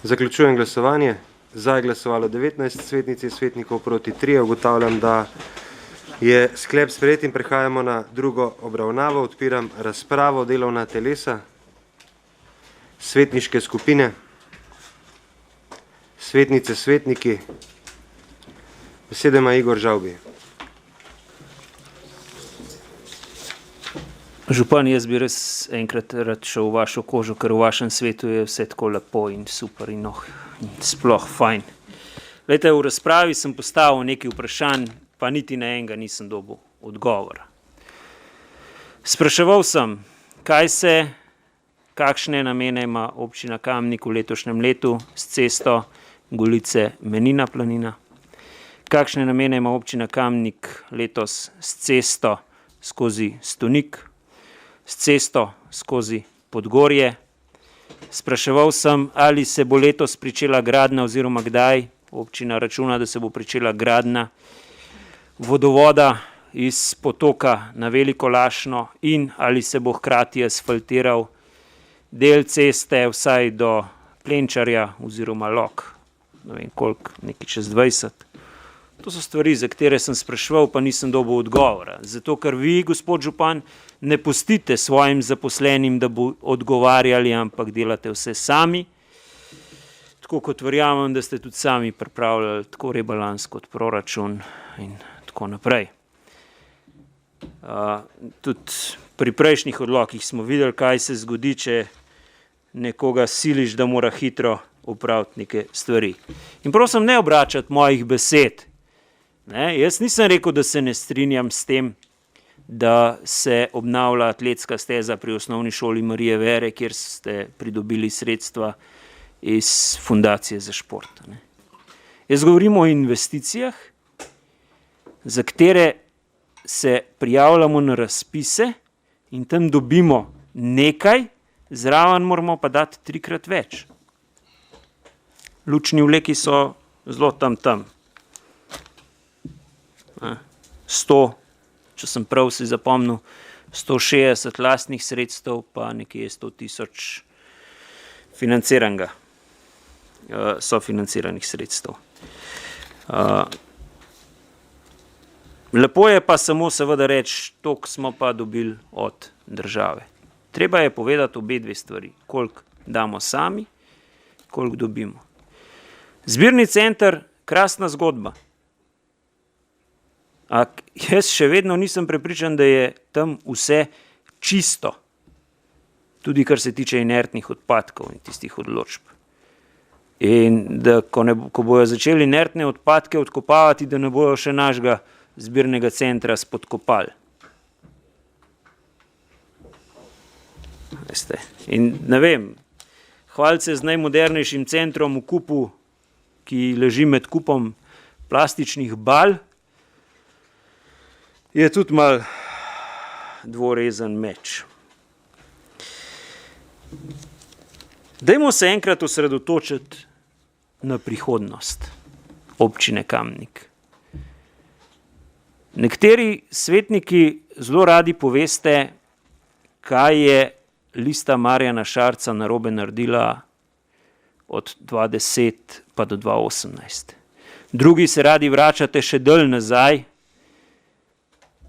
Zaključujem glasovanje. Za je glasovalo 19 svetnic in svetnikov, proti 3. Ugotavljam, da je sklep sprejet in prehajamo na drugo obravnavo. Odpiram razpravo. Delovna telesa, svetniške skupine, svetnice, svetniki. Besede ima Igor Žavbi. Župan, jaz bi res enkrat rad šel v vašo kožo, ker v vašem svetu je vse tako lepo in super in sploh fajn. Glejte, v razpravi sem postavil nekaj vprašanj, pa niti na enega nisem dobil odgovora. Spraševal sem, kakšne namene ima občina Kamnik v letošnjem letu s cesto Golice-Menina planina, kakšne namene ima občina Kamnik letos s cesto skozi Stonik, s cesto skozi Podgorje. Spraševal sem, ali se bo letos pričela gradnja oziroma kdaj. Občina računa, da se bo pričela gradnja vodovoda iz potoka na Veliko Lašno in ali se bo hkrati asfaltiral del ceste vsaj do Plenčarja oziroma Lok. Ne vem koliko, nekaj čez 20. To so stvari, za katere sem spraševal, pa nisem dobil odgovora. Zato, ker vi, gospod župan, ne pustite svojim zaposlenim, da bo odgovarjali, ampak delate vse sami. Tako kot verjamem, da ste tudi sami pripravljali tako rebalans kot proračun in tako naprej. Tudi pri prejšnjih odlokih smo videli, kaj se zgodi, če nekoga siliš, da mora hitro opraviti neke stvari. In prosim, ne obračati mojih besed. Jaz nisem rekel, da se ne strinjam s tem, da se obnavlja atletska steza pri osnovni šoli Marije Vere, kjer ste pridobili sredstva iz Fundacije za šport. Jaz govorim o investicijah, za katere se prijavljamo na razpise in tam dobimo nekaj, zraven moramo pa dati 3-krat več. Lučni vleki so zelo tam. 100, če sem prav si zapomnil, 160 lastnih sredstev, pa nekje 100 000 financiranega, sofinanciranih sredstev. Lepo je pa samo seveda reči, toliko smo pa dobili od države. Treba je povedati obe dve stvari, koliko damo sami, koliko dobimo. Zbirni center, krasna zgodba. Jaz še vedno nisem prepričan, da je tam vse čisto, tudi kar se tiče inertnih odpadkov in tistih odločb. In da ko bojo začeli inertne odpadke odkopavati, da ne bojo še našega zbirnega centra spodkopali. Veste. In ne vem, hvaliti se z najmodernejšim centrom v kupu, ki leži med kupom plastičnih bal, je tudi mal dvorezen meč. Dajmo se enkrat osredotočiti na prihodnost občine Kamnik. Nekateri svetniki zelo radi poveste, kaj je Lista Marjana Šarca narobe naredila od 2010 pa do 2018. Drugi se radi vračate še dalj nazaj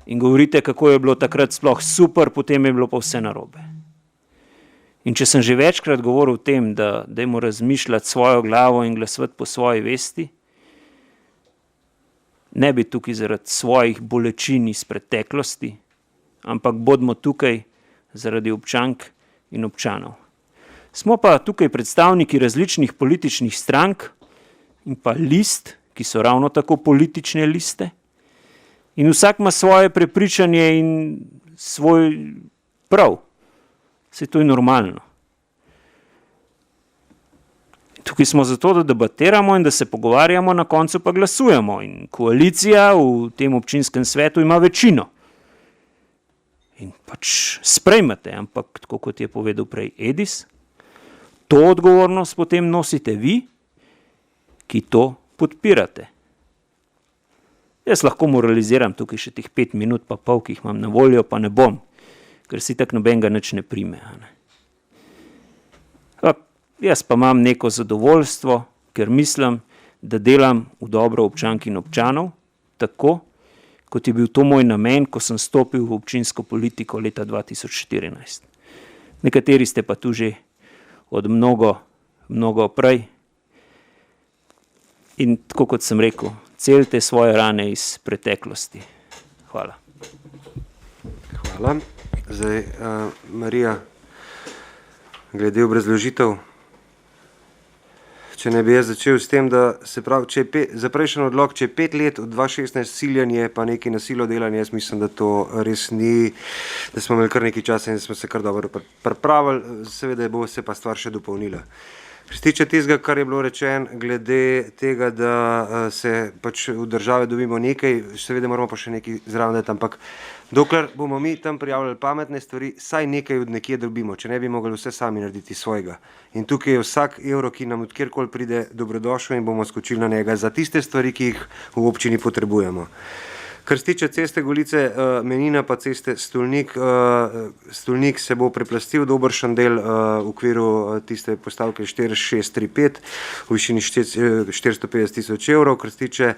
in govorite, kako je bilo takrat sploh super, potem je bilo pa vse narobe. In če sem že večkrat govoril o tem, da dajmo razmišljati svojo glavo in glasovati po svoji vesti, ne bi tukaj zaradi svojih bolečin iz preteklosti, ampak bodimo tukaj zaradi občank in občanov. Smo pa tukaj predstavniki različnih političnih strank in pa list, ki so ravno tako politične liste. In vsak ima svoje prepričanje in svoj prav. Saj to je normalno. Tukaj smo zato, da debatiramo in da se pogovarjamo, na koncu pa glasujemo. In koalicija v tem občinskem svetu ima večino. In pač sprejmete, ampak tako kot je povedal prej Edis, to odgovornost potem nosite vi, ki to podpirate. Jaz lahko moraliziram tukaj še teh 5 minut pa pol, ki jih imam na voljo, pa ne bom, ker si tak nobenega nič ne prime. Jaz pa imam neko zadovoljstvo, ker mislim, da delam v dobro občank in občanov, tako, kot je bil to moj namen, ko sem stopil v občinsko politiko leta 2014. Nekateri ste pa tu že od mnogo prej. In tako kot sem rekel, celite svoje rane iz preteklosti. Hvala. Hvala. Zdaj, Marija, glede obrazložitev, če ne bi jaz začel s tem, da se pravi, za prejšnji odlok, če je 5 let od 2016 ciljanje pa nekaj nasilo delanje, jaz mislim, da to res ni, da smo imeli kar nekaj časa in smo se kar dobro pripravili, seveda bo se pa stvar še dopolnila. Kar se tiče tistega, kar je bilo rečeno, glede tega, da se pač v države dobimo nekaj, seveda moramo pa še nekaj zraven dati, ampak dokler bomo mi tam prijavljali pametne stvari, saj nekaj od nekje dobimo, če ne bi mogli vse sami narediti svojega. In tukaj je vsak evro, ki nam od kjerkoli pride, dobrodošel in bomo skočili na njega za tiste stvari, ki jih v občini potrebujemo. Kar se tiče ceste Golice Menina pa ceste Stolnik, Stolnik se bo preplastil dobršen del v okviru tiste postavke 4635 v višini 450 000 evrov. Kar se tiče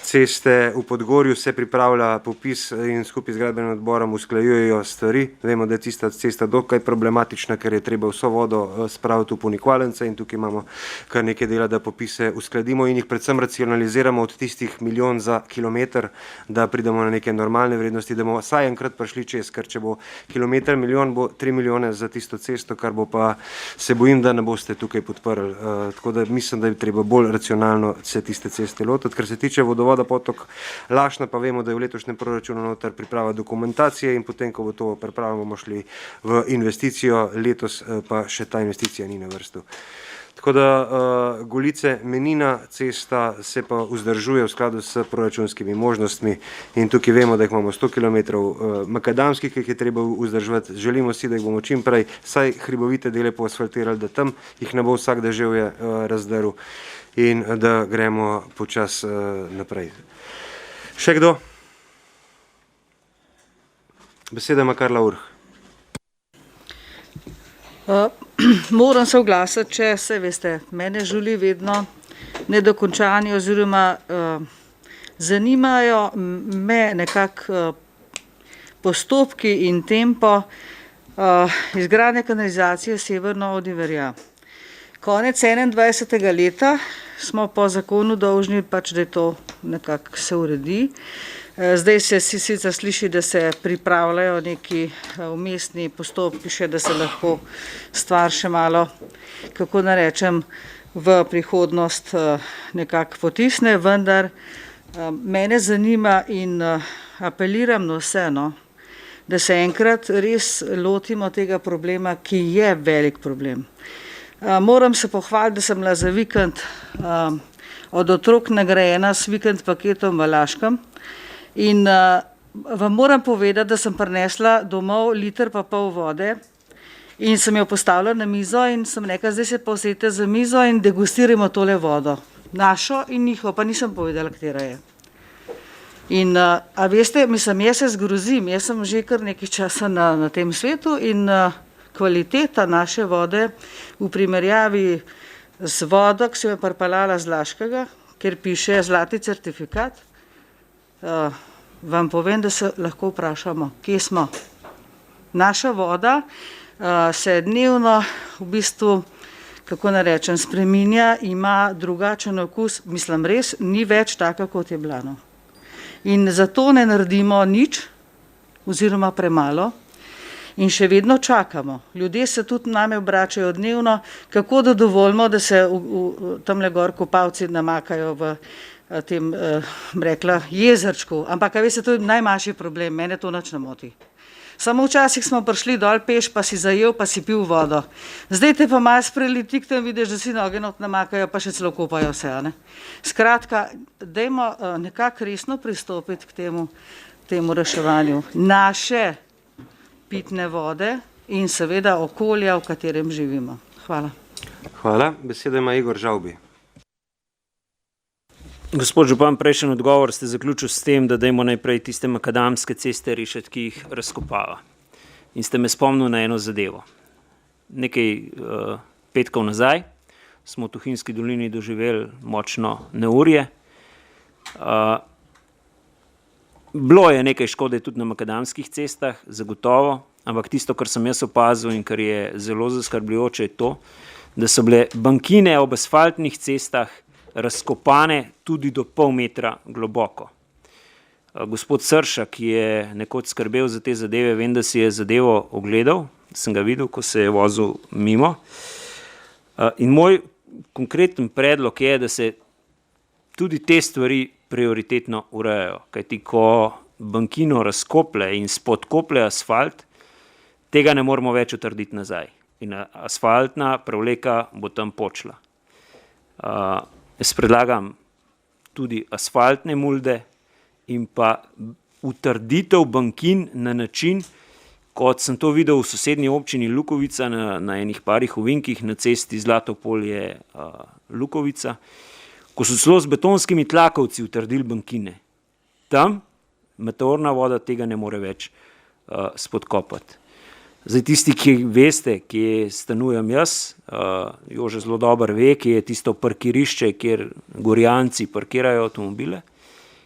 ceste v Podgorju, se pripravlja popis in skupaj z gradbenim odborom usklajujejo stvari. Vemo, da je tista cesta dokaj problematična, ker je treba vso vodo spraviti v Ponikvalence in tukaj imamo kar nekaj dela, da popise uskladimo in jih predvsem racionaliziramo od tistih milijon za kilometer, da pridemo na neke normalne vrednosti, da bomo vsaj enkrat prišli čez, ker če bo kilometer milijon, bo 3 milijone za tisto cesto, kar bo pa, se bojim, da ne boste tukaj podprli. Tako da mislim, da je treba bolj racionalno se tiste ceste lotiti. Kar se tiče vodovoda potok Lašna, pa vemo, da je v letošnjem proračunu noter priprava dokumentacije in potem, ko bo to pripravljeno, bomo šli v investicijo, letos pa še ta investicija ni na vrstu. Tako da Golice Menina cesta se pa vzdržuje v skladu s proračunskimi možnostmi in tukaj vemo, da jih imamo 100 km makadamskih, ki jih je treba vzdrževati. Želimo si, da jih bomo čim prej vsaj hribovite dele poasfaltirali, da tam jih ne bo vsak deževje razdrl in da gremo počas naprej. Še kdo? Beseda ima Karla Urh. Moram se oglasiti, če se veste, mene žuli vedno nedokončani oziroma zanimajo me nekako postopki in tempo izgradnje kanalizacije severno od Iverja. Konec 21. leta smo po zakonu dolžni, pač, da je to nekako se uredi. Zdaj se sicer sliši, da se pripravljajo neki vmesni postopki še, da se lahko stvar še malo, kako narečem, v prihodnost nekako potisne, vendar mene zanima in apeliram na vse, da se enkrat res lotimo tega problema, ki je velik problem. Moram se pohvaliti, da sem bila za vikend od otrok nagrajena s vikend paketom v Laškem. In vam moram povedati, da sem prinesla domov liter pa pol vode in sem jo postavila na mizo in sem rekla, zdaj se pa usedite za mizo in degustiramo tole vodo. Našo in njihovo, pa nisem povedala, katera je. In a veste, mislim, jaz se zgrozim, jaz sem že kar nekaj časa na tem svetu in kvaliteta naše vode v primerjavi z vodo, ki sem jo pripeljala z Laškega, kjer piše zlati certifikat, vam povem, da se lahko vprašamo, kje smo. Naša voda se dnevno v bistvu, kako narečem, spreminja, ima drugačen okus, mislim res, ni več taka, kot je bila. In zato ne naredimo nič, oziroma premalo. In še vedno čakamo. Ljudje se tudi name obračajo dnevno, kako da dovolimo, da se tamle gor kopalci namakajo v tem, rekla, jezerčku. Ampak, a veste, to je najmanjši problem, mene to nič ne moti. Samo včasih smo prišli dol peš, pa si zajel, pa si pil vodo. Zdaj te pa malo spreleti, tam vidiš, da si noge not namakajo, pa še celo kopajo vse. Ne? Skratka, dajmo nekako resno pristopiti k temu reševanju naše pitne vode in seveda okolja, v katerem živimo. Hvala. Hvala. Besedo ima Igor Žavbi. Gospod župan, prejšnji odgovor ste zaključili s tem, da dajmo najprej tiste makadamske ceste rešiti, ki jih razkopava. In ste me spomnil na eno zadevo. Nekaj petkov nazaj smo v Tuhinjski dolini doživeli močno neurje. Bilo je nekaj škode tudi na makadamskih cestah, zagotovo, ampak tisto, kar sem jaz opazil in kar je zelo zaskrbljujoče, je to, da so bile bankine ob asfaltnih cestah razkopane tudi do pol metra globoko. Gospod Srša, ki je nekoč skrbel za te zadeve, vem, da si je zadevo ogledal, sem ga videl, ko se je vozil mimo. In moj konkreten predlog je, da se tudi te stvari prioritetno urejajo, kajti ko bankino razkople in spodkople asfalt, tega ne moramo več utrditi nazaj. In asfaltna prevleka bo tam počla. Jaz predlagam tudi asfaltne mulde in pa utrditev bankin na način, kot sem to videl v sosednji občini Lukovica na enih parih ovinkih na cesti Zlatopolje Lukovica, ko so celo z betonskimi tlakovci utrdili bankine. Tam meteorna voda tega ne more več spodkopati. Zdaj tisti, ki veste, kje stanujem jaz, Jože zelo dobro ve, kje je tisto parkirišče, kjer Gorjanci parkirajo avtomobile.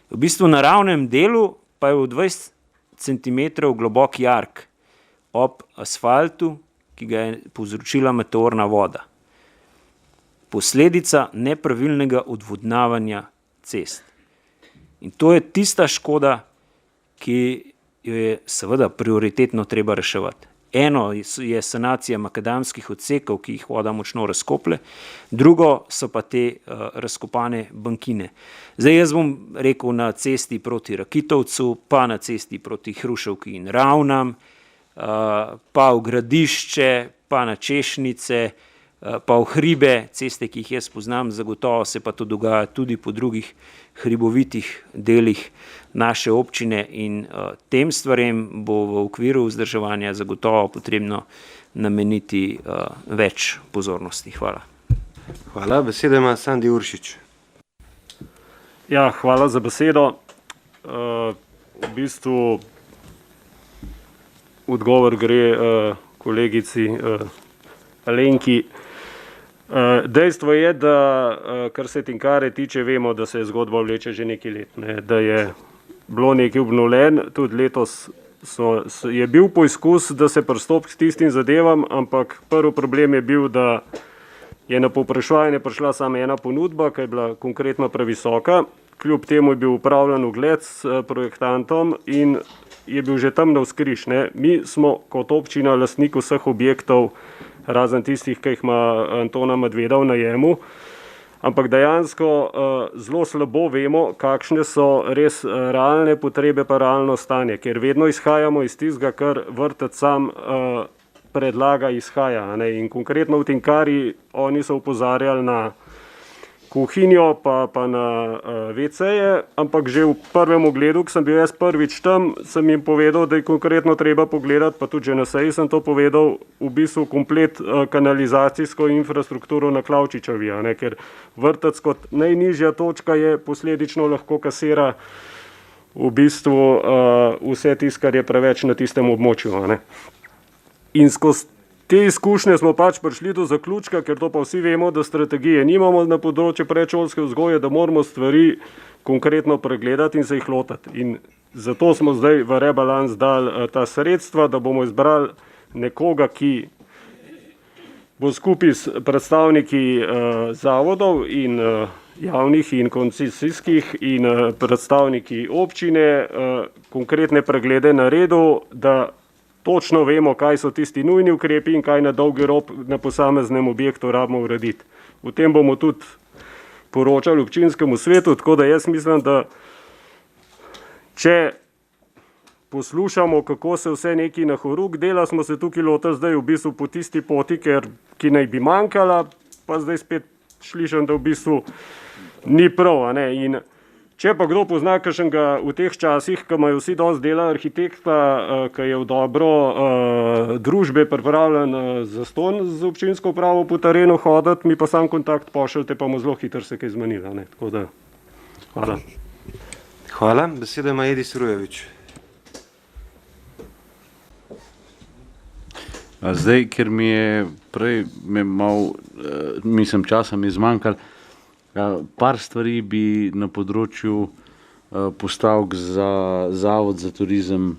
V bistvu na ravnem delu pa je v 20 cm globok jark ob asfaltu, ki ga je povzročila meteorna voda. Posledica nepravilnega odvodnavanja cest. In to je tista škoda, ki jo je seveda prioritetno treba reševati. Eno je sanacija makadamskih odsekov, ki jih voda močno razkople, drugo so pa te razkopane bankine. Zdaj jaz bom rekel na cesti proti Rakitovcu, pa na cesti proti Hruševki in Ravnam, pa v Gradišče, pa na Češnice, pa v hribe, ceste, ki jih jaz poznam, zagotovo se pa to dogaja tudi po drugih hribovitih delih naše občine in tem stvarem bo v okviru vzdrževanja zagotovo potrebno nameniti več pozornosti. Hvala. Hvala. Besedo ima Sandi Uršič. Ja, hvala za besedo. V bistvu odgovor gre kolegici Alenki. Dejstvo je, da kar se Tinkare tiče, vemo, da se je zgodba vleče že nekaj let, ne, da je bilo nekaj obnovljen, tudi letos je bil poizkus, da se pristopi k tistim zadevam, ampak prvi problem je bil, da je na povpraševanje prišla samo ena ponudba, ki je bila konkretno previsoka, kljub temu je bil upravljen ugled s projektantom in je bil že tam navzkriž. Mi smo kot občina lastnik vseh objektov, razen tistih, ki jih ima Antona Medveda v najemu, ampak dejansko zelo slabo vemo, kakšne so res realne potrebe pa realno stanje, ker vedno izhajamo iz tistega, kar vrtec sam predlaga izhaja. Ne? In konkretno v Tinkari oni so opozarjali na kuhinjo pa na WC-je, ampak že v prvem ogledu, ko sem bil jaz prvič tam, sem jim povedal, da je konkretno treba pogledati, pa tudi že na seji sem to povedal, v bistvu komplet kanalizacijsko infrastrukturo na Klavčičevi, ker vrtec kot najnižja točka je posledično lahko kasira v bistvu vse tisto, kar je preveč na tistem območju. In skozi te izkušnje smo pač prišli do zaključka, ker to pa vsi vemo, da strategije nimamo na področju predšolske vzgoje, da moramo stvari konkretno pregledati in se jih lotiti. In zato smo zdaj v rebalans dali ta sredstva, da bomo izbrali nekoga, ki bo skupaj s predstavniki zavodov in javnih in koncesijskih in predstavniki občine konkretne preglede naredil, da točno vemo, kaj so tisti nujni ukrepi in kaj na dolgi rok na posameznem objektu rabimo urediti. O tem bomo tudi poročali občinskemu svetu, tako da jaz mislim, da če poslušamo, kako se vse neki na horuk dela, smo se tukaj lotili zdaj v bistvu po tisti poti, ki naj bi manjkala, pa zdaj spet slišim, da v bistvu ni prav. A ne? In če pa kdo pozna kakšnega v teh časih, ko imajo vsi dosti dela arhitekta, ki je v dobro družbe pripravljen zastonj z občinsko upravo po terenu hoditi, mi pa sam kontakt pošljete, pa bomo zelo hitro se kaj zmanili. Tako da, hvala. Hvala. Besedo ima Edis Rujevič. Zdaj, ker mi je prej časa mi je zmanjkalo, par stvari bi na področju postavk za Zavod za turizem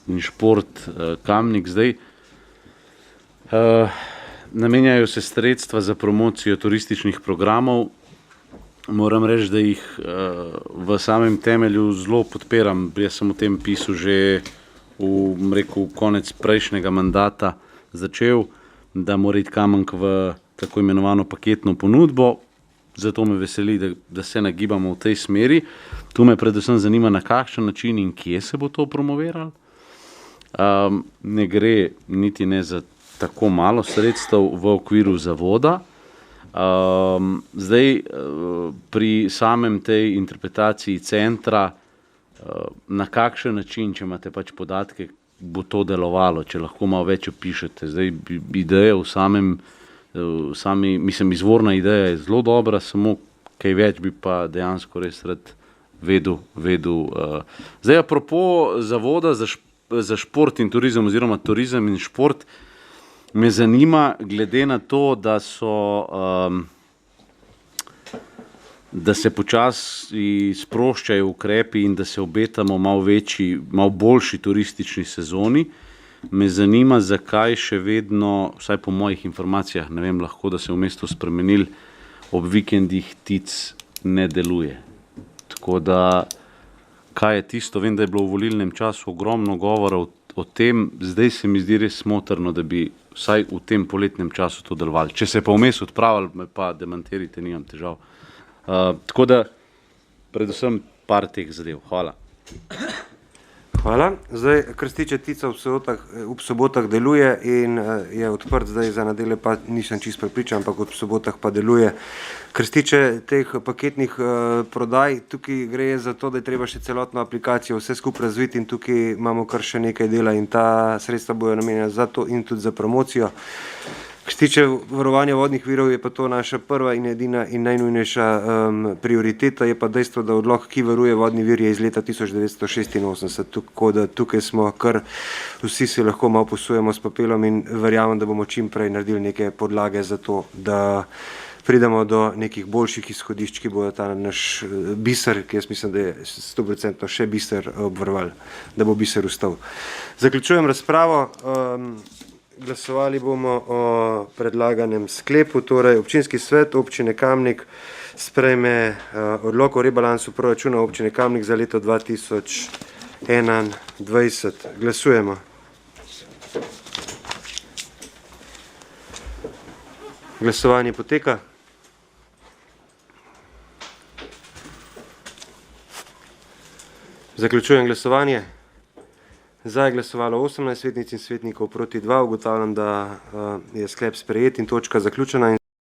in šport Kamnik. Zdaj, namenjajo se sredstva za promocijo turističnih programov. Moram reči, da jih v samem temelju zelo podpiram. Jaz sem o tem pisal že konec prejšnjega mandata začel, da mora iti Kamenk v tako imenovano paketno ponudbo. Zato me veseli, da se nagibamo v tej smeri. Tu me predvsem zanima, na kakšen način in kje se bo to promoviralo. Ne gre niti ne za tako malo sredstev v okviru zavoda. Zdaj, pri samem tej interpretaciji centra, na kakšen način, če imate pač podatke, bo to delovalo, če lahko malo več opišete. Zdaj, ideja izvorna ideja je zelo dobra, samo kaj več bi pa dejansko res rad vedel. Zdaj, apropo Zavoda za šport in turizem oziroma turizem in šport, me zanima, glede na to, da se počasi sproščajo ukrepi in da se obetamo malo boljši turistični sezoni, me zanima, zakaj še vedno, vsaj po mojih informacijah, ne vem, lahko da se v mestu spremenili, ob vikendih TIC ne deluje. Tako da, kaj je tisto, vem, da je bilo v volilnem času ogromno govora o tem, zdaj se mi zdi res smotrno, da bi vsaj v tem poletnem času to delovali. Če se pa vmes odpravili, me pa demantirite, nimam težav. Tako da, predvsem par teh zadev. Hvala. Hvala. Zdaj, kar se tiče TIC-a ob sobotah deluje in je odprt, zdaj za nedelje pa nisem čisto prepričan, ampak ob sobotah pa deluje. Kar se tiče teh paketnih prodaj, tukaj gre za to, da je treba še celotno aplikacijo vse skupaj razviti in tukaj imamo kar še nekaj dela in ta sredstva bojo namenjena za to in tudi za promocijo. Kar se tiče varovanja vodnih virov, je pa to naša prva in edina in najnujnejša prioriteta, je pa dejstvo, da odlok, ki varuje vodni vir, je iz leta 1986, tako da tukaj smo kar vsi se lahko malo posujemo s papelom in verjamem, da bomo čim prej naredili neke podlage za to, da pridemo do nekih boljših izhodišč, ki bodo ta naš biser, ki jaz mislim, da je 100% še biser obvaroval, da bo biser ustal. Zaključujem razpravo. Glasovali bomo o predlaganem sklepu, torej občinski svet občine Kamnik sprejme odlok o rebalansu proračuna občine Kamnik za leto 2021. Glasujemo. Glasovanje poteka. Zaključujem glasovanje. Za je glasovalo 18 svetnic in svetnikov, proti 2. Ugotavljam, da je sklep sprejet in točka zaključena.